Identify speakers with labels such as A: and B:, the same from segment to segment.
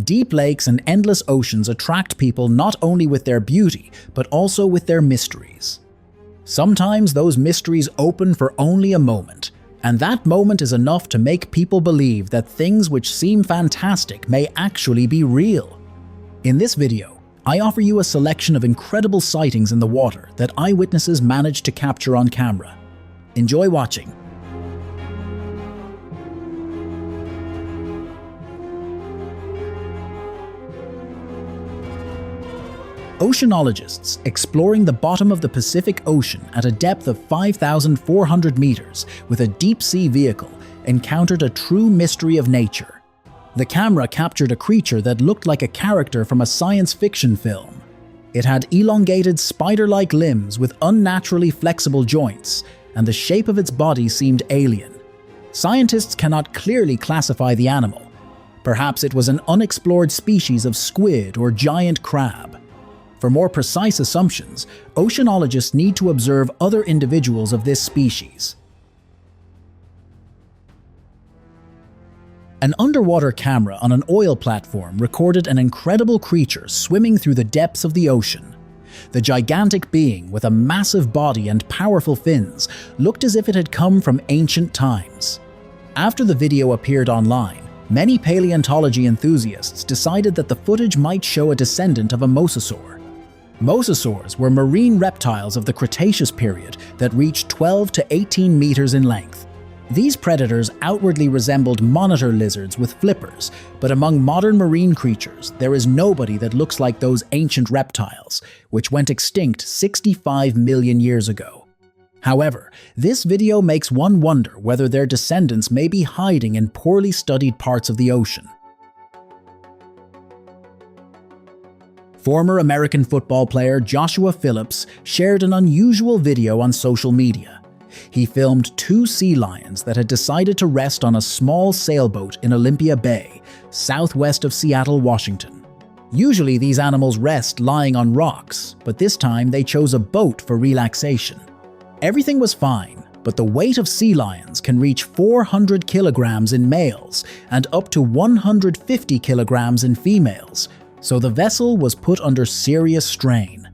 A: Deep lakes and endless oceans attract people not only with their beauty, but also with their mysteries. Sometimes those mysteries open for only a moment, and that moment is enough to make people believe that things which seem fantastic may actually be real. In this video, I offer you a selection of incredible sightings in the water that eyewitnesses managed to capture on camera. Enjoy watching. Oceanologists exploring the bottom of the Pacific Ocean at a depth of 5,400 meters with a deep-sea vehicle encountered a true mystery of nature. The camera captured a creature that looked like a character from a science fiction film. It had elongated spider-like limbs with unnaturally flexible joints, and the shape of its body seemed alien. Scientists cannot clearly classify the animal. Perhaps it was an unexplored species of squid or giant crab. For more precise assumptions, oceanologists need to observe other individuals of this species. An underwater camera on an oil platform recorded an incredible creature swimming through the depths of the ocean. The gigantic being, with a massive body and powerful fins, looked as if it had come from ancient times. After the video appeared online, many paleontology enthusiasts decided that the footage might show a descendant of a mosasaur. Mosasaurs were marine reptiles of the Cretaceous period that reached 12 to 18 meters in length. These predators outwardly resembled monitor lizards with flippers, but among modern marine creatures, there is nobody that looks like those ancient reptiles, which went extinct 65 million years ago. However, this video makes one wonder whether their descendants may be hiding in poorly studied parts of the ocean. Former American football player Joshua Phillips shared an unusual video on social media. He filmed two sea lions that had decided to rest on a small sailboat in Olympia Bay, southwest of Seattle, Washington. Usually these animals rest lying on rocks, but this time they chose a boat for relaxation. Everything was fine, but the weight of sea lions can reach 400 kilograms in males and up to 150 kilograms in females, so the vessel was put under serious strain.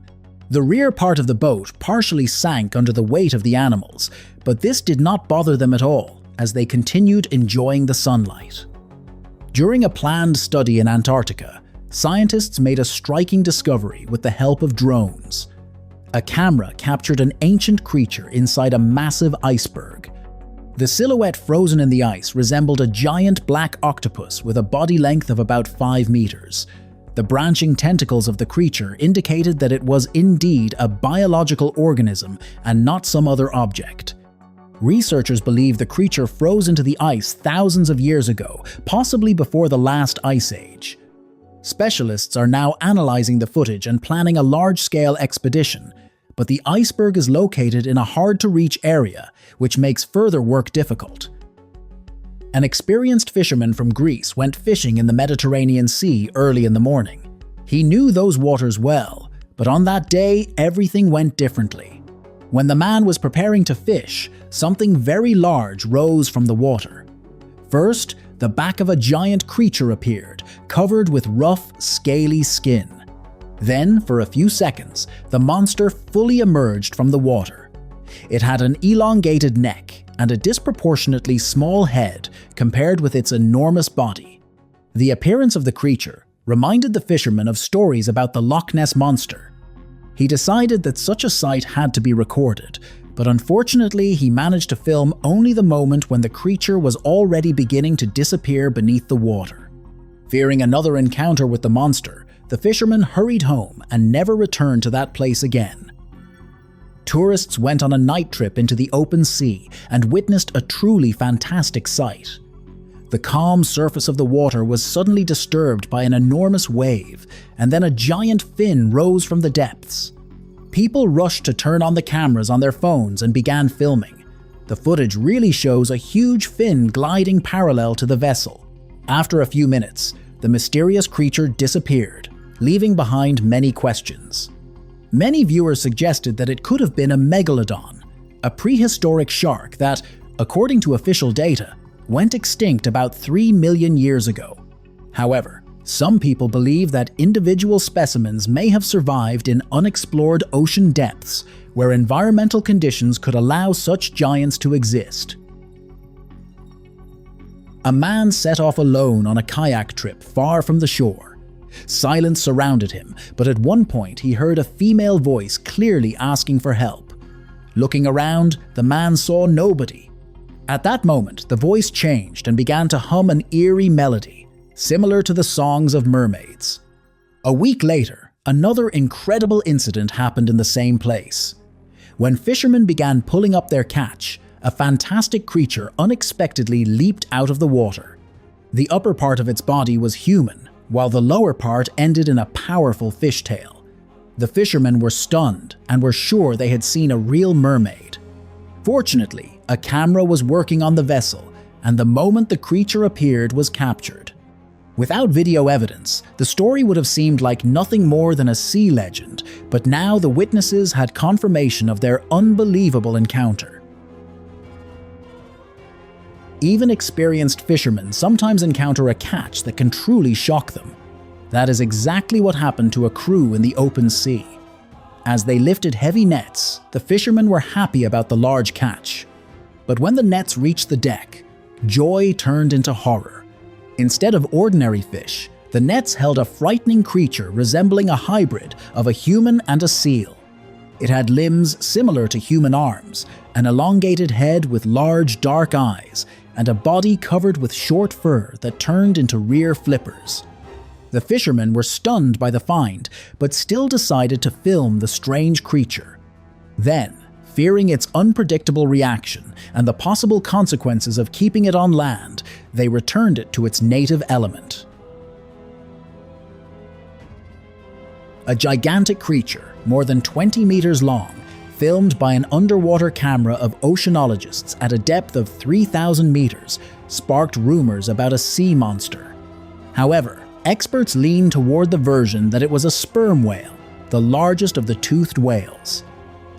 A: The rear part of the boat partially sank under the weight of the animals, but this did not bother them at all, as they continued enjoying the sunlight. During a planned study in Antarctica, scientists made a striking discovery with the help of drones. A camera captured an ancient creature inside a massive iceberg. The silhouette frozen in the ice resembled a giant black octopus with a body length of about 5 meters. The branching tentacles of the creature indicated that it was indeed a biological organism and not some other object. Researchers believe the creature froze into the ice thousands of years ago, possibly before the last ice age. Specialists are now analyzing the footage and planning a large-scale expedition, but the iceberg is located in a hard-to-reach area, which makes further work difficult. An experienced fisherman from Greece went fishing in the Mediterranean Sea early in the morning. He knew those waters well, but on that day, everything went differently. When the man was preparing to fish, something very large rose from the water. First, the back of a giant creature appeared, covered with rough, scaly skin. Then, for a few seconds, the monster fully emerged from the water. It had an elongated neck and a disproportionately small head compared with its enormous body. The appearance of the creature reminded the fisherman of stories about the Loch Ness monster. He decided that such a sight had to be recorded, but unfortunately he managed to film only the moment when the creature was already beginning to disappear beneath the water. Fearing another encounter with the monster, the fisherman hurried home and never returned to that place again. Tourists went on a night trip into the open sea and witnessed a truly fantastic sight. The calm surface of the water was suddenly disturbed by an enormous wave, and then a giant fin rose from the depths. People rushed to turn on the cameras on their phones and began filming. The footage really shows a huge fin gliding parallel to the vessel. After a few minutes, the mysterious creature disappeared, leaving behind many questions. Many viewers suggested that it could have been a Megalodon, a prehistoric shark that, according to official data, went extinct about 3 million years ago. However, Some people believe that individual specimens may have survived in unexplored ocean depths, where environmental conditions could allow such giants to exist. A man set off alone on a kayak trip far from the shore. Silence surrounded him, but at one point he heard a female voice clearly asking for help. Looking around, the man saw nobody. At that moment, the voice changed and began to hum an eerie melody, similar to the songs of mermaids. A week later, another incredible incident happened in the same place. When fishermen began pulling up their catch, a fantastic creature unexpectedly leaped out of the water. The upper part of its body was human, while the lower part ended in a powerful fishtail. The fishermen were stunned and were sure they had seen a real mermaid. Fortunately, a camera was working on the vessel, and the moment the creature appeared was captured. Without video evidence, the story would have seemed like nothing more than a sea legend, but now the witnesses had confirmation of their unbelievable encounter. Even experienced fishermen sometimes encounter a catch that can truly shock them. That is exactly what happened to a crew in the open sea. As they lifted heavy nets, the fishermen were happy about the large catch. But when the nets reached the deck, joy turned into horror. Instead of ordinary fish, the nets held a frightening creature resembling a hybrid of a human and a seal. It had limbs similar to human arms, an elongated head with large dark eyes, and a body covered with short fur that turned into rear flippers. The fishermen were stunned by the find, but still decided to film the strange creature. Then, fearing its unpredictable reaction and the possible consequences of keeping it on land, they returned it to its native element. A gigantic creature, more than 20 meters long, filmed by an underwater camera of oceanologists at a depth of 3,000 meters, sparked rumors about a sea monster. However, experts lean toward the version that it was a sperm whale, the largest of the toothed whales.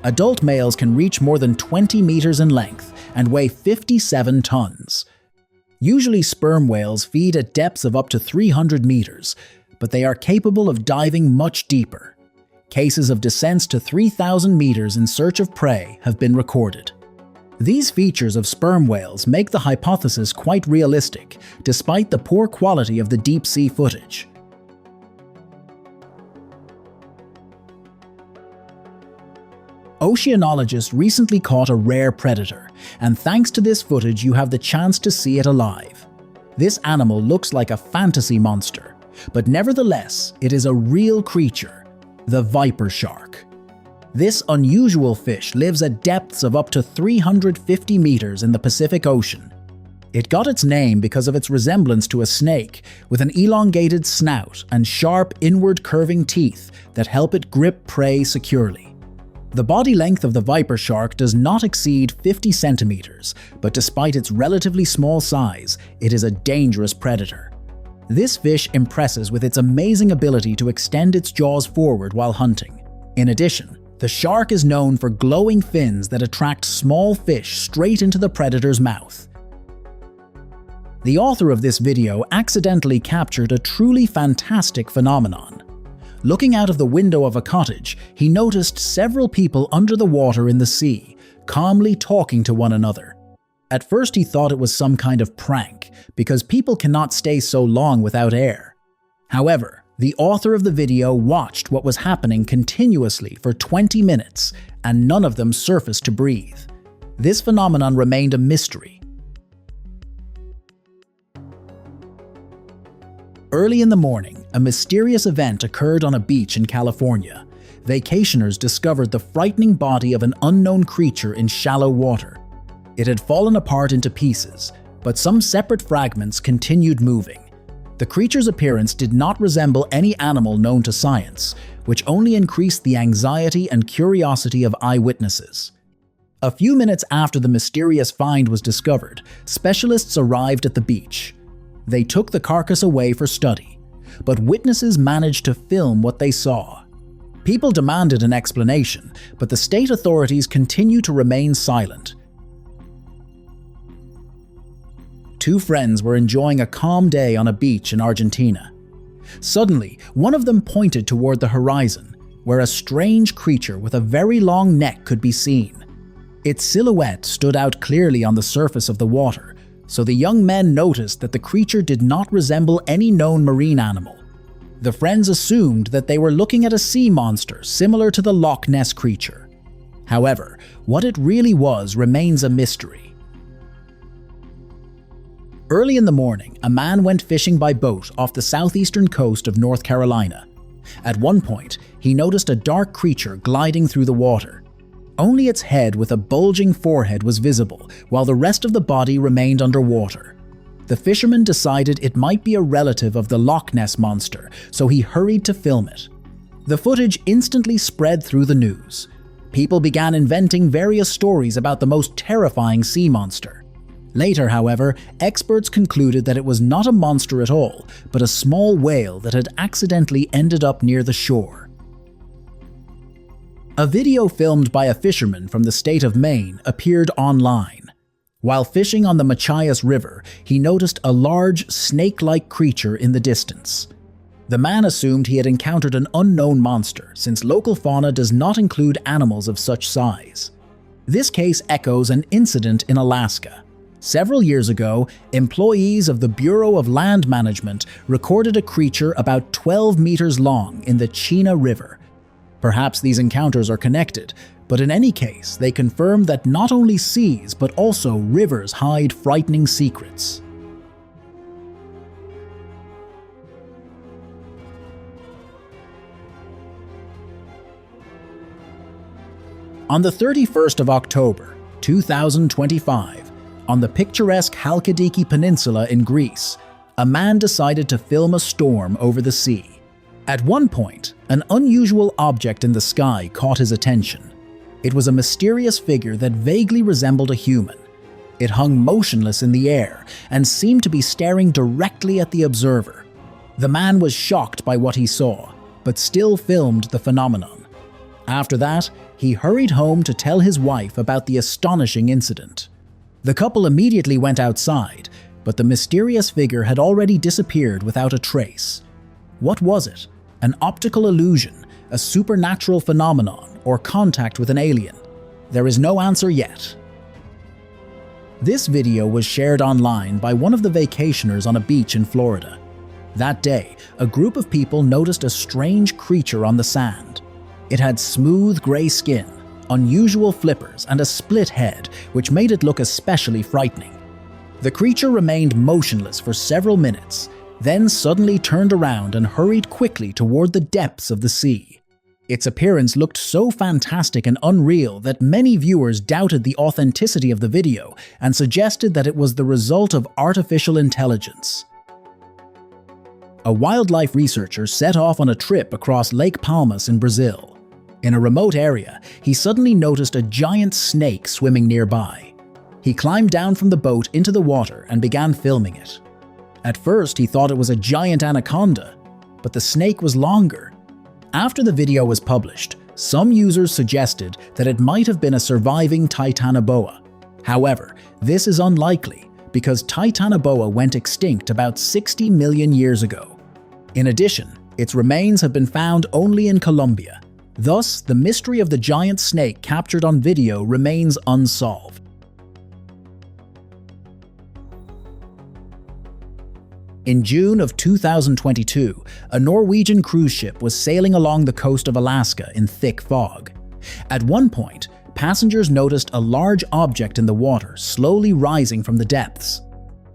A: Adult males can reach more than 20 meters in length and weigh 57 tons. Usually sperm whales feed at depths of up to 300 meters, but they are capable of diving much deeper. Cases of descents to 3,000 meters in search of prey have been recorded. These features of sperm whales make the hypothesis quite realistic, despite the poor quality of the deep-sea footage. Oceanologists recently caught a rare predator, and thanks to this footage you have the chance to see it alive. This animal looks like a fantasy monster, but nevertheless it is a real creature, the viper shark. This unusual fish lives at depths of up to 350 meters in the Pacific Ocean. It got its name because of its resemblance to a snake, with an elongated snout and sharp inward curving teeth that help it grip prey securely. The body length of the viper shark does not exceed 50 centimeters, but despite its relatively small size, it is a dangerous predator. This fish impresses with its amazing ability to extend its jaws forward while hunting. In addition, the shark is known for glowing fins that attract small fish straight into the predator's mouth. The author of this video accidentally captured a truly fantastic phenomenon. Looking out of the window of a cottage, he noticed several people under the water in the sea, calmly talking to one another. At first he thought it was some kind of prank, because people cannot stay so long without air. However, the author of the video watched what was happening continuously for 20 minutes, and none of them surfaced to breathe. This phenomenon remained a mystery. Early in the morning, a mysterious event occurred on a beach in California. Vacationers discovered the frightening body of an unknown creature in shallow water. It had fallen apart into pieces, but some separate fragments continued moving. The creature's appearance did not resemble any animal known to science, which only increased the anxiety and curiosity of eyewitnesses. A few minutes after the mysterious find was discovered, specialists arrived at the beach. They took the carcass away for study, but witnesses managed to film what they saw. People demanded an explanation, but the state authorities continue to remain silent. Two friends were enjoying a calm day on a beach in Argentina. Suddenly, one of them pointed toward the horizon, where a strange creature with a very long neck could be seen. Its silhouette stood out clearly on the surface of the water, so the young men noticed that the creature did not resemble any known marine animal. The friends assumed that they were looking at a sea monster similar to the Loch Ness creature. However, what it really was remains a mystery. Early in the morning, a man went fishing by boat off the southeastern coast of North Carolina. At one point, he noticed a dark creature gliding through the water. Only its head with a bulging forehead was visible, while the rest of the body remained underwater. The fisherman decided it might be a relative of the Loch Ness monster, so he hurried to film it. The footage instantly spread through the news. People began inventing various stories about the most terrifying sea monster. Later, however, experts concluded that it was not a monster at all, but a small whale that had accidentally ended up near the shore. A video filmed by a fisherman from the state of Maine appeared online. While fishing on the Machias River, he noticed a large, snake-like creature in the distance. The man assumed he had encountered an unknown monster, since local fauna does not include animals of such size. This case echoes an incident in Alaska. Several years ago, employees of the Bureau of Land Management recorded a creature about 12 meters long in the Chena River. Perhaps these encounters are connected, but in any case, they confirm that not only seas but also rivers hide frightening secrets. On the 31st of October, 2025, on the picturesque Halkidiki Peninsula in Greece, a man decided to film a storm over the sea. At one point, an unusual object in the sky caught his attention. It was a mysterious figure that vaguely resembled a human. It hung motionless in the air and seemed to be staring directly at the observer. The man was shocked by what he saw, but still filmed the phenomenon. After that, he hurried home to tell his wife about the astonishing incident. The couple immediately went outside, but the mysterious figure had already disappeared without a trace. What was it? An optical illusion, a supernatural phenomenon, or contact with an alien? There is no answer yet. This video was shared online by one of the vacationers on a beach in Florida. That day, a group of people noticed a strange creature on the sand. It had smooth gray skin, unusual flippers, and a split head, which made it look especially frightening. The creature remained motionless for several minutes, then suddenly turned around and hurried quickly toward the depths of the sea. Its appearance looked so fantastic and unreal that many viewers doubted the authenticity of the video and suggested that it was the result of artificial intelligence. A wildlife researcher set off on a trip across Lake Palmas in Brazil. In a remote area, he suddenly noticed a giant snake swimming nearby. He climbed down from the boat into the water and began filming it. At first, he thought it was a giant anaconda, but the snake was longer. After the video was published, some users suggested that it might have been a surviving titanoboa. However, this is unlikely because titanoboa went extinct about 60 million years ago. In addition, its remains have been found only in Colombia. Thus, the mystery of the giant snake captured on video remains unsolved. In June of 2022, a Norwegian cruise ship was sailing along the coast of Alaska in thick fog. At one point, passengers noticed a large object in the water slowly rising from the depths.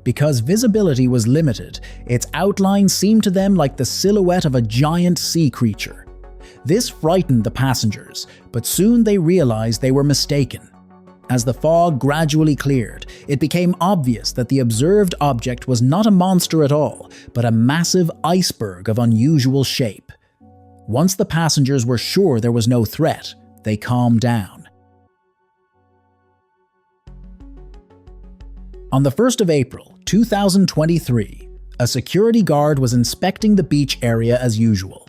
A: Because visibility was limited, its outline seemed to them like the silhouette of a giant sea creature. This frightened the passengers, but soon they realized they were mistaken. As the fog gradually cleared, it became obvious that the observed object was not a monster at all, but a massive iceberg of unusual shape. Once the passengers were sure there was no threat, they calmed down. On the 1st of April, 2023, a security guard was inspecting the beach area as usual.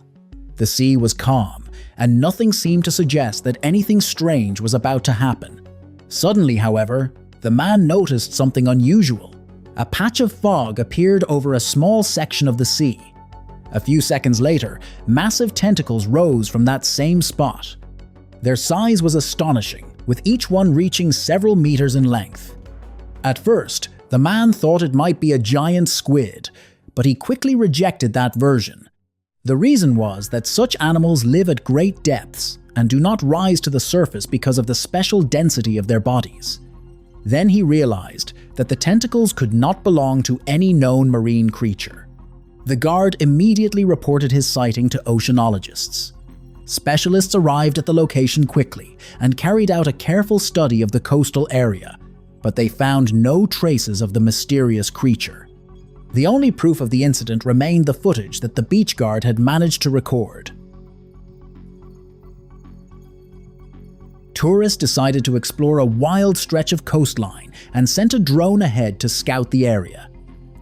A: The sea was calm, and nothing seemed to suggest that anything strange was about to happen. Suddenly, however, the man noticed something unusual. A patch of fog appeared over a small section of the sea. A few seconds later, massive tentacles rose from that same spot. Their size was astonishing, with each one reaching several meters in length. At first, the man thought it might be a giant squid, but he quickly rejected that version. The reason was that such animals live at great depths and do not rise to the surface because of the special density of their bodies. Then he realized that the tentacles could not belong to any known marine creature. The guard immediately reported his sighting to oceanologists. Specialists arrived at the location quickly and carried out a careful study of the coastal area, but they found no traces of the mysterious creature. The only proof of the incident remained the footage that the beach guard had managed to record. Tourists decided to explore a wild stretch of coastline and sent a drone ahead to scout the area.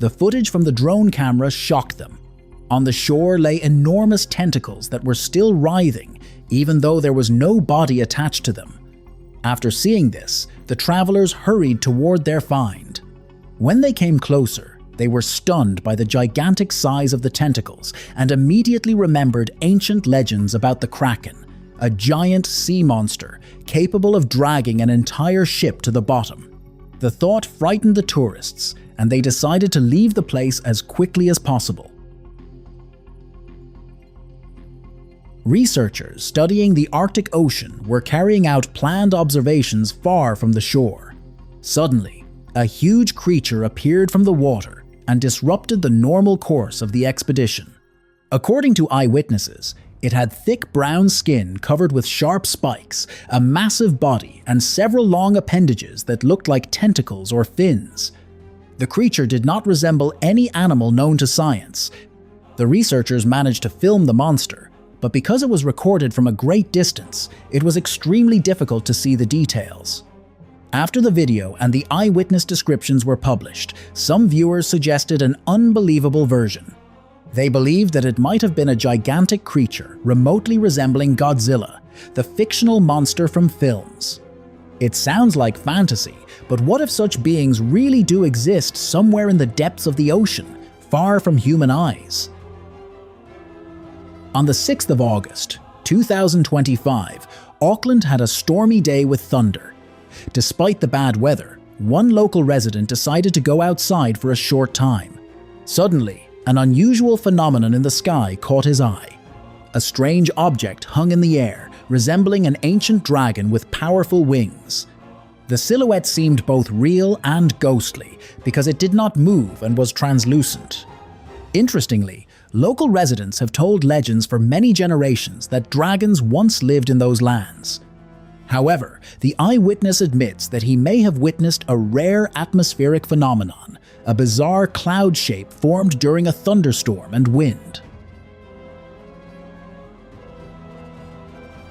A: The footage from the drone camera shocked them. On the shore lay enormous tentacles that were still writhing, even though there was no body attached to them. After seeing this, the travelers hurried toward their find. When they came closer, they were stunned by the gigantic size of the tentacles and immediately remembered ancient legends about the Kraken, a giant sea monster capable of dragging an entire ship to the bottom. The thought frightened the tourists, and they decided to leave the place as quickly as possible. Researchers studying the Arctic Ocean were carrying out planned observations far from the shore. Suddenly, a huge creature appeared from the water and disrupted the normal course of the expedition. According to eyewitnesses, it had thick brown skin covered with sharp spikes, a massive body, and several long appendages that looked like tentacles or fins. The creature did not resemble any animal known to science. The researchers managed to film the monster, but because it was recorded from a great distance, it was extremely difficult to see the details. After the video and the eyewitness descriptions were published, some viewers suggested an unbelievable version. They believed that it might have been a gigantic creature remotely resembling Godzilla, the fictional monster from films. It sounds like fantasy, but what if such beings really do exist somewhere in the depths of the ocean, far from human eyes? On the 6th of August, 2025, Auckland had a stormy day with thunder. Despite the bad weather, one local resident decided to go outside for a short time. Suddenly, an unusual phenomenon in the sky caught his eye. A strange object hung in the air, resembling an ancient dragon with powerful wings. The silhouette seemed both real and ghostly because it did not move and was translucent. Interestingly, local residents have told legends for many generations that dragons once lived in those lands. However, the eyewitness admits that he may have witnessed a rare atmospheric phenomenon, a bizarre cloud shape formed during a thunderstorm and wind.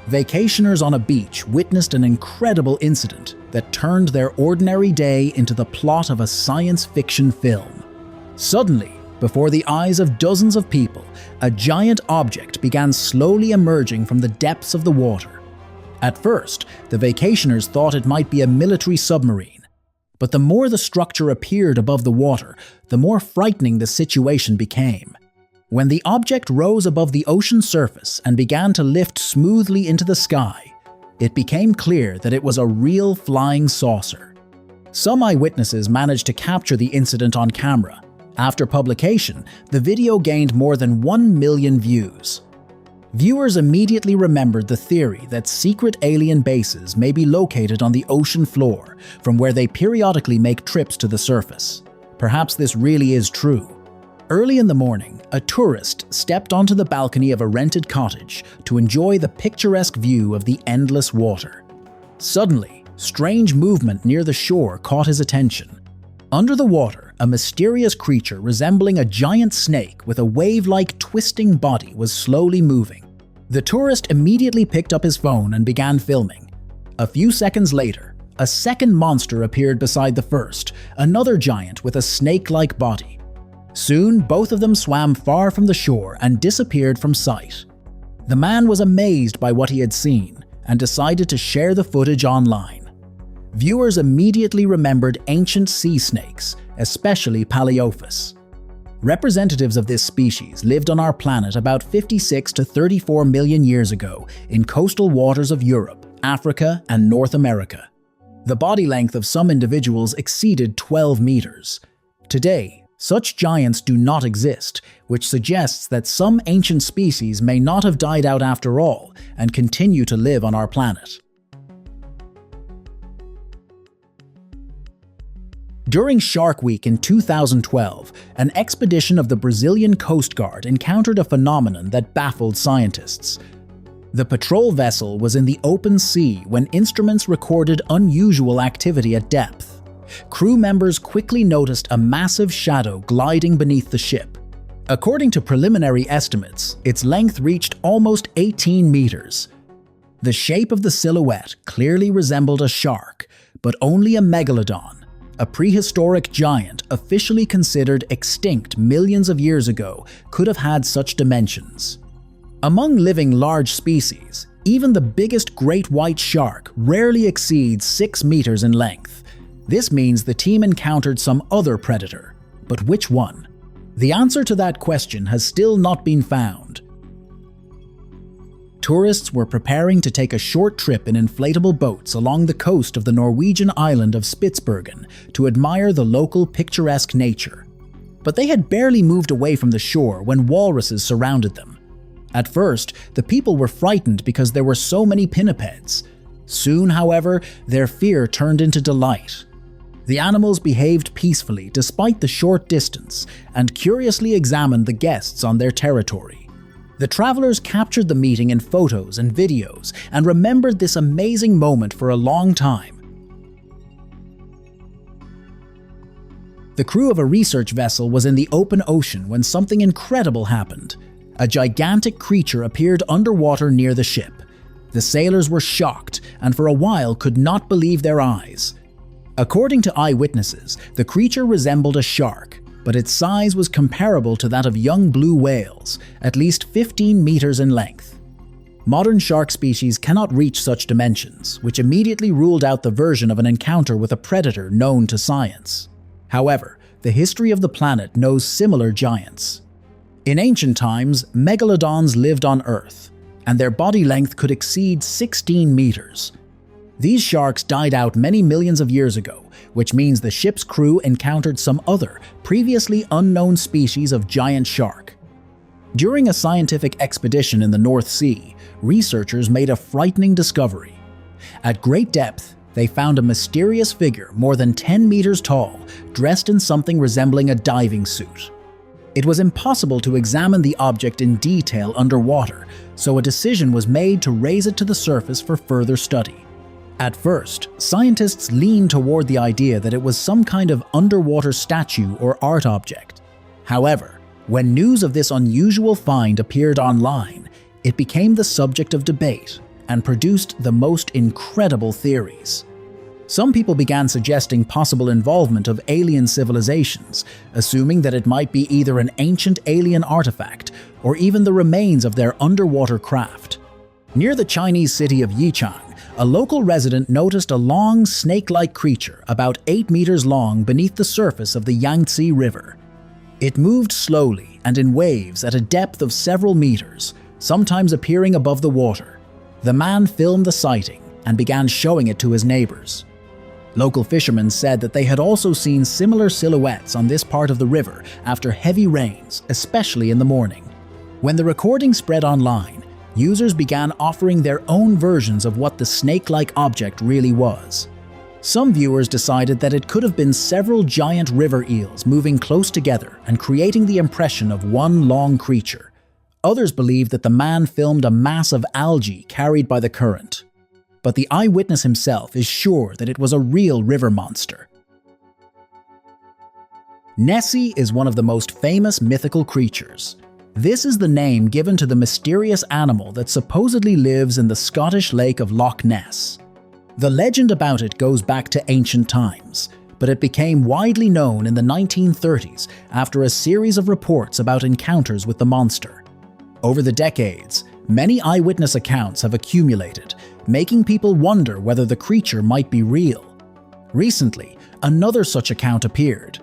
A: Vacationers on a beach witnessed an incredible incident that turned their ordinary day into the plot of a science fiction film. Suddenly, before the eyes of dozens of people, a giant object began slowly emerging from the depths of the water. At first, the vacationers thought it might be a military submarine. But the more the structure appeared above the water, the more frightening the situation became. When the object rose above the ocean surface and began to lift smoothly into the sky, it became clear that it was a real flying saucer. Some eyewitnesses managed to capture the incident on camera. After publication, the video gained more than 1 million views. Viewers immediately remembered the theory that secret alien bases may be located on the ocean floor, from where they periodically make trips to the surface. Perhaps this really is true. Early in the morning, a tourist stepped onto the balcony of a rented cottage to enjoy the picturesque view of the endless water. Suddenly, strange movement near the shore caught his attention. Under the water, a mysterious creature resembling a giant snake with a wave-like twisting body was slowly moving. The tourist immediately picked up his phone and began filming. A few seconds later, a second monster appeared beside the first, another giant with a snake-like body. Soon, both of them swam far from the shore and disappeared from sight. The man was amazed by what he had seen and decided to share the footage online. Viewers immediately remembered ancient sea snakes, especially Paleophis. Representatives of this species lived on our planet about 56 to 34 million years ago in coastal waters of Europe, Africa, and North America. The body length of some individuals exceeded 12 meters. Today, such giants do not exist, which suggests that some ancient species may not have died out after all and continue to live on our planet. During Shark Week in 2012, an expedition of the Brazilian Coast Guard encountered a phenomenon that baffled scientists. The patrol vessel was in the open sea when instruments recorded unusual activity at depth. Crew members quickly noticed a massive shadow gliding beneath the ship. According to preliminary estimates, its length reached almost 18 meters. The shape of the silhouette clearly resembled a shark, but only a megalodon, a prehistoric giant officially considered extinct millions of years ago, could have had such dimensions. Among living large species, even the biggest great white shark rarely exceeds 6 meters in length. This means the team encountered some other predator. But which one? The answer to that question has still not been found. Tourists were preparing to take a short trip in inflatable boats along the coast of the Norwegian island of Spitsbergen to admire the local picturesque nature. But they had barely moved away from the shore when walruses surrounded them. At first, the people were frightened because there were so many pinnipeds. Soon, however, their fear turned into delight. The animals behaved peacefully despite the short distance and curiously examined the guests on their territory. The travelers captured the meeting in photos and videos and remembered this amazing moment for a long time. The crew of a research vessel was in the open ocean when something incredible happened. A gigantic creature appeared underwater near the ship. The sailors were shocked and for a while could not believe their eyes. According to eyewitnesses, the creature resembled a shark, but its size was comparable to that of young blue whales, at least 15 meters in length. Modern shark species cannot reach such dimensions, which immediately ruled out the version of an encounter with a predator known to science. However, the history of the planet knows similar giants. In ancient times, megalodons lived on Earth, and their body length could exceed 16 meters. These sharks died out many millions of years ago, which means the ship's crew encountered some other, previously unknown species of giant shark. During a scientific expedition in the North Sea, researchers made a frightening discovery. At great depth, they found a mysterious figure more than 10 meters tall, dressed in something resembling a diving suit. It was impossible to examine the object in detail underwater, so a decision was made to raise it to the surface for further study. At first, scientists leaned toward the idea that it was some kind of underwater statue or art object. However, when news of this unusual find appeared online, it became the subject of debate and produced the most incredible theories. Some people began suggesting possible involvement of alien civilizations, assuming that it might be either an ancient alien artifact or even the remains of their underwater craft. Near the Chinese city of Yichang, a local resident noticed a long, snake-like creature about 8 meters long beneath the surface of the Yangtze River. It moved slowly and in waves at a depth of several meters, sometimes appearing above the water. The man filmed the sighting and began showing it to his neighbors. Local fishermen said that they had also seen similar silhouettes on this part of the river after heavy rains, especially in the morning. When the recording spread online, users began offering their own versions of what the snake-like object really was. Some viewers decided that it could have been several giant river eels moving close together and creating the impression of one long creature. Others believed that the man filmed a mass of algae carried by the current. But the eyewitness himself is sure that it was a real river monster. Nessie is one of the most famous mythical creatures. This is the name given to the mysterious animal that supposedly lives in the Scottish lake of Loch Ness. The legend about it goes back to ancient times, but it became widely known in the 1930s after a series of reports about encounters with the monster. Over the decades, many eyewitness accounts have accumulated, making people wonder whether the creature might be real. Recently, another such account appeared.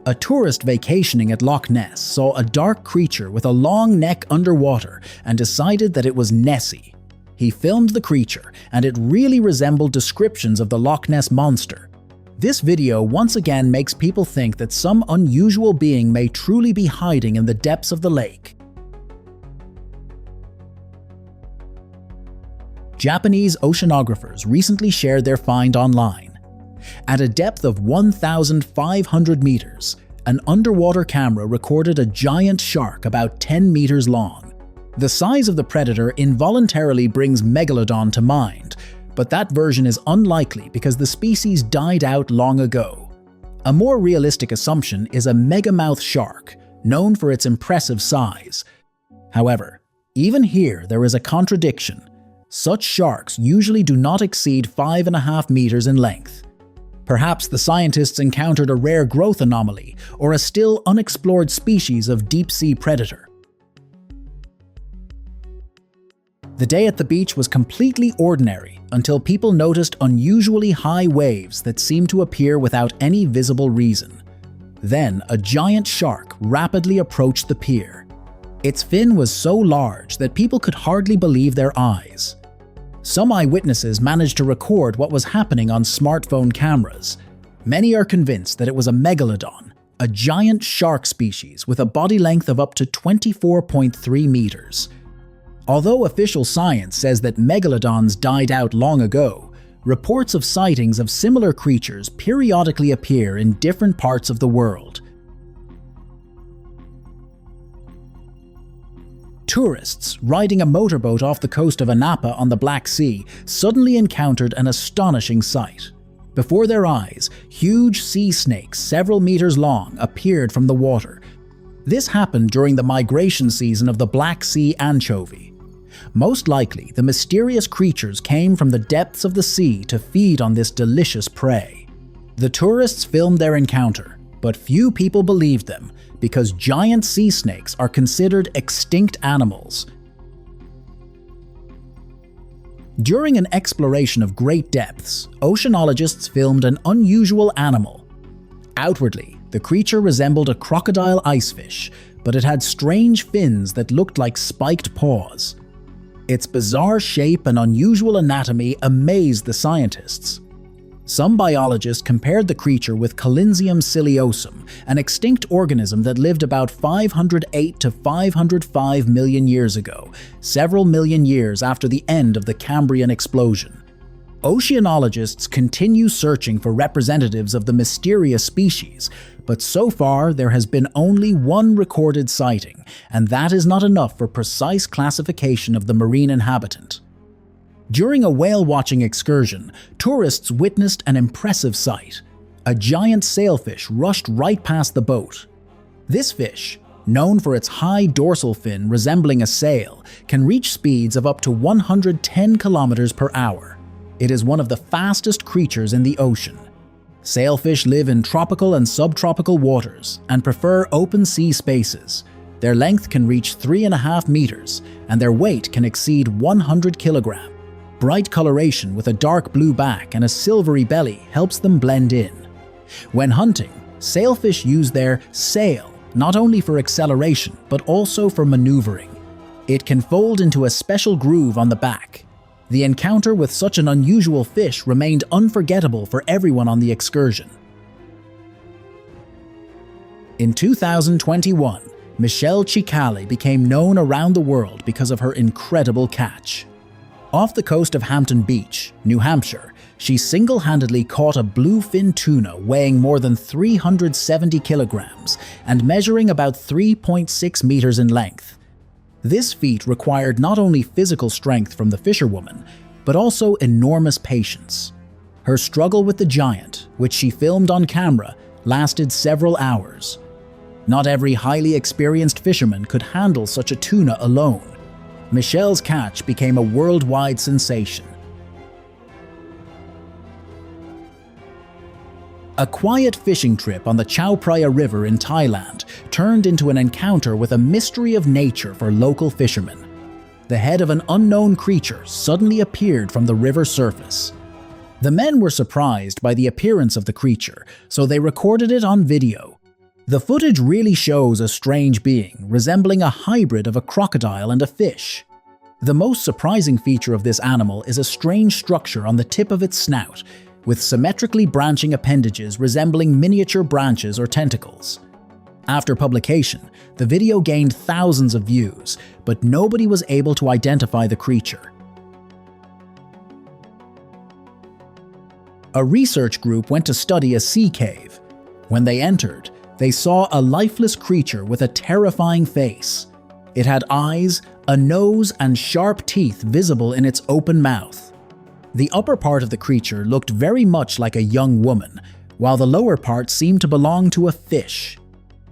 A: A tourist vacationing at Loch Ness saw a dark creature with a long neck underwater and decided that it was Nessie. He filmed the creature, and it really resembled descriptions of the Loch Ness monster. This video once again makes people think that some unusual being may truly be hiding in the depths of the lake. Japanese oceanographers recently shared their find online. At a depth of 1,500 meters, an underwater camera recorded a giant shark about 10 meters long. The size of the predator involuntarily brings Megalodon to mind, but that version is unlikely because the species died out long ago. A more realistic assumption is a megamouth shark, known for its impressive size. However, even here there is a contradiction. Such sharks usually do not exceed 5.5 meters in length. Perhaps the scientists encountered a rare growth anomaly or a still unexplored species of deep-sea predator. The day at the beach was completely ordinary until people noticed unusually high waves that seemed to appear without any visible reason. Then, a giant shark rapidly approached the pier. Its fin was so large that people could hardly believe their eyes. Some eyewitnesses managed to record what was happening on smartphone cameras. Many are convinced that it was a Megalodon, a giant shark species with a body length of up to 24.3 meters. Although official science says that megalodons died out long ago, reports of sightings of similar creatures periodically appear in different parts of the world. Tourists riding a motorboat off the coast of Anapa on the Black Sea suddenly encountered an astonishing sight. Before their eyes, huge sea snakes several meters long appeared from the water. This happened during the migration season of the Black Sea anchovy. Most likely, the mysterious creatures came from the depths of the sea to feed on this delicious prey. The tourists filmed their encounter, but few people believed them, because giant sea snakes are considered extinct animals. During an exploration of great depths, oceanologists filmed an unusual animal. Outwardly, the creature resembled a crocodile icefish, but it had strange fins that looked like spiked paws. Its bizarre shape and unusual anatomy amazed the scientists. Some biologists compared the creature with Collinsium ciliosum, an extinct organism that lived about 508 to 505 million years ago, several million years after the end of the Cambrian explosion. Oceanologists continue searching for representatives of the mysterious species, but so far there has been only one recorded sighting, and that is not enough for precise classification of the marine inhabitant. During a whale-watching excursion, tourists witnessed an impressive sight. A giant sailfish rushed right past the boat. This fish, known for its high dorsal fin resembling a sail, can reach speeds of up to 110 kilometers per hour. It is one of the fastest creatures in the ocean. Sailfish live in tropical and subtropical waters and prefer open sea spaces. Their length can reach 3.5 meters, and their weight can exceed 100 kilograms. Bright coloration with a dark blue back and a silvery belly helps them blend in. When hunting, sailfish use their sail not only for acceleration but also for maneuvering. It can fold into a special groove on the back. The encounter with such an unusual fish remained unforgettable for everyone on the excursion. In 2021, Michelle Cicale became known around the world because of her incredible catch. Off the coast of Hampton Beach, New Hampshire, she single-handedly caught a bluefin tuna weighing more than 370 kilograms and measuring about 3.6 meters in length. This feat required not only physical strength from the fisherwoman, but also enormous patience. Her struggle with the giant, which she filmed on camera, lasted several hours. Not every highly experienced fisherman could handle such a tuna alone. Michelle's catch became a worldwide sensation. A quiet fishing trip on the Chao Phraya River in Thailand turned into an encounter with a mystery of nature for local fishermen. The head of an unknown creature suddenly appeared from the river surface. The men were surprised by the appearance of the creature, so they recorded it on video. The footage really shows a strange being resembling a hybrid of a crocodile and a fish. The most surprising feature of this animal is a strange structure on the tip of its snout, with symmetrically branching appendages resembling miniature branches or tentacles. After publication, the video gained thousands of views, but nobody was able to identify the creature. A research group went to study a sea cave. When they entered, they saw a lifeless creature with a terrifying face. It had eyes, a nose, and sharp teeth visible in its open mouth. The upper part of the creature looked very much like a young woman, while the lower part seemed to belong to a fish.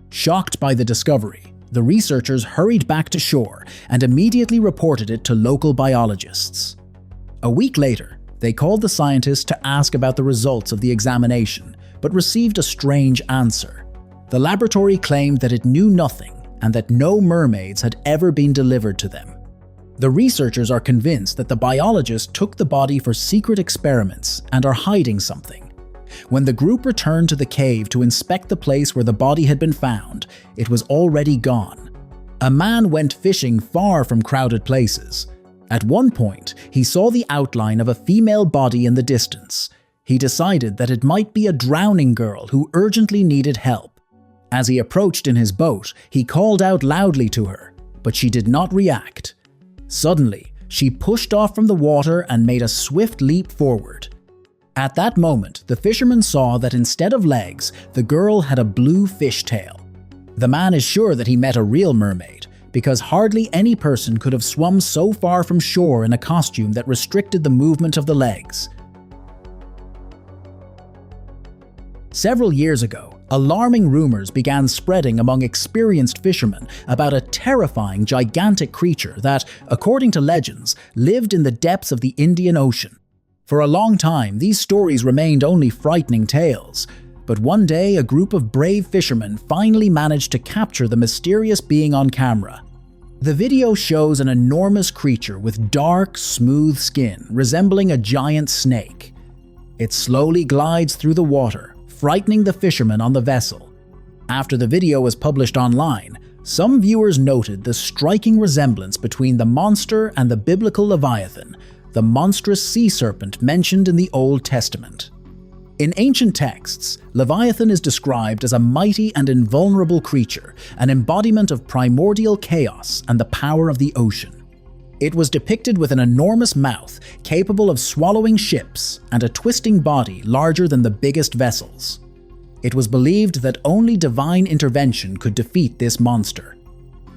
A: Shocked by the discovery, the researchers hurried back to shore and immediately reported it to local biologists. A week later, they called the scientists to ask about the results of the examination, but received a strange answer. The laboratory claimed that it knew nothing and that no mermaids had ever been delivered to them. The researchers are convinced that the biologists took the body for secret experiments and are hiding something. When the group returned to the cave to inspect the place where the body had been found, it was already gone. A man went fishing far from crowded places. At one point, he saw the outline of a female body in the distance. He decided that it might be a drowning girl who urgently needed help. As he approached in his boat, he called out loudly to her, but she did not react. Suddenly, she pushed off from the water and made a swift leap forward. At that moment, the fisherman saw that instead of legs, the girl had a blue fishtail. The man is sure that he met a real mermaid, because hardly any person could have swum so far from shore in a costume that restricted the movement of the legs. Several years ago, alarming rumors began spreading among experienced fishermen about a terrifying, gigantic creature that, according to legends, lived in the depths of the Indian Ocean. For a long time, these stories remained only frightening tales, but one day a group of brave fishermen finally managed to capture the mysterious being on camera. The video shows an enormous creature with dark, smooth skin resembling a giant snake. It slowly glides through the water, frightening the fishermen on the vessel. After the video was published online, some viewers noted the striking resemblance between the monster and the biblical Leviathan, the monstrous sea serpent mentioned in the Old Testament. In ancient texts, Leviathan is described as a mighty and invulnerable creature, an embodiment of primordial chaos and the power of the ocean. It was depicted with an enormous mouth capable of swallowing ships and a twisting body larger than the biggest vessels. It was believed that only divine intervention could defeat this monster.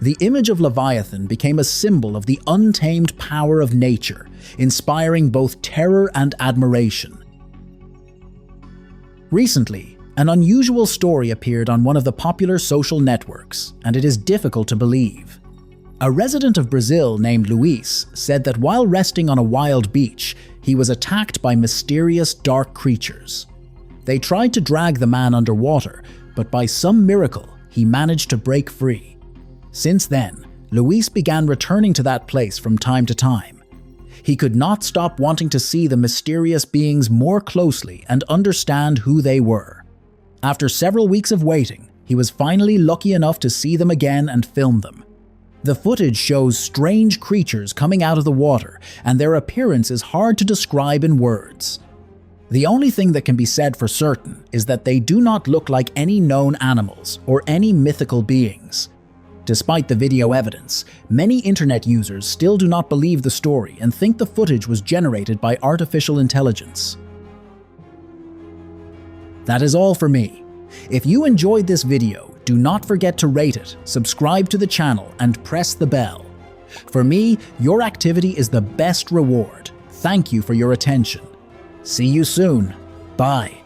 A: The image of Leviathan became a symbol of the untamed power of nature, inspiring both terror and admiration. Recently, an unusual story appeared on one of the popular social networks, and it is difficult to believe. A resident of Brazil named Luis said that while resting on a wild beach, he was attacked by mysterious dark creatures. They tried to drag the man underwater, but by some miracle, he managed to break free. Since then, Luis began returning to that place from time to time. He could not stop wanting to see the mysterious beings more closely and understand who they were. After several weeks of waiting, he was finally lucky enough to see them again and film them. The footage shows strange creatures coming out of the water, and their appearance is hard to describe in words. The only thing that can be said for certain is that they do not look like any known animals or any mythical beings. Despite the video evidence, many internet users still do not believe the story and think the footage was generated by artificial intelligence. That is all for me. If you enjoyed this video, do not forget to rate it, subscribe to the channel, and press the bell. For me, your activity is the best reward. Thank you for your attention. See you soon. Bye.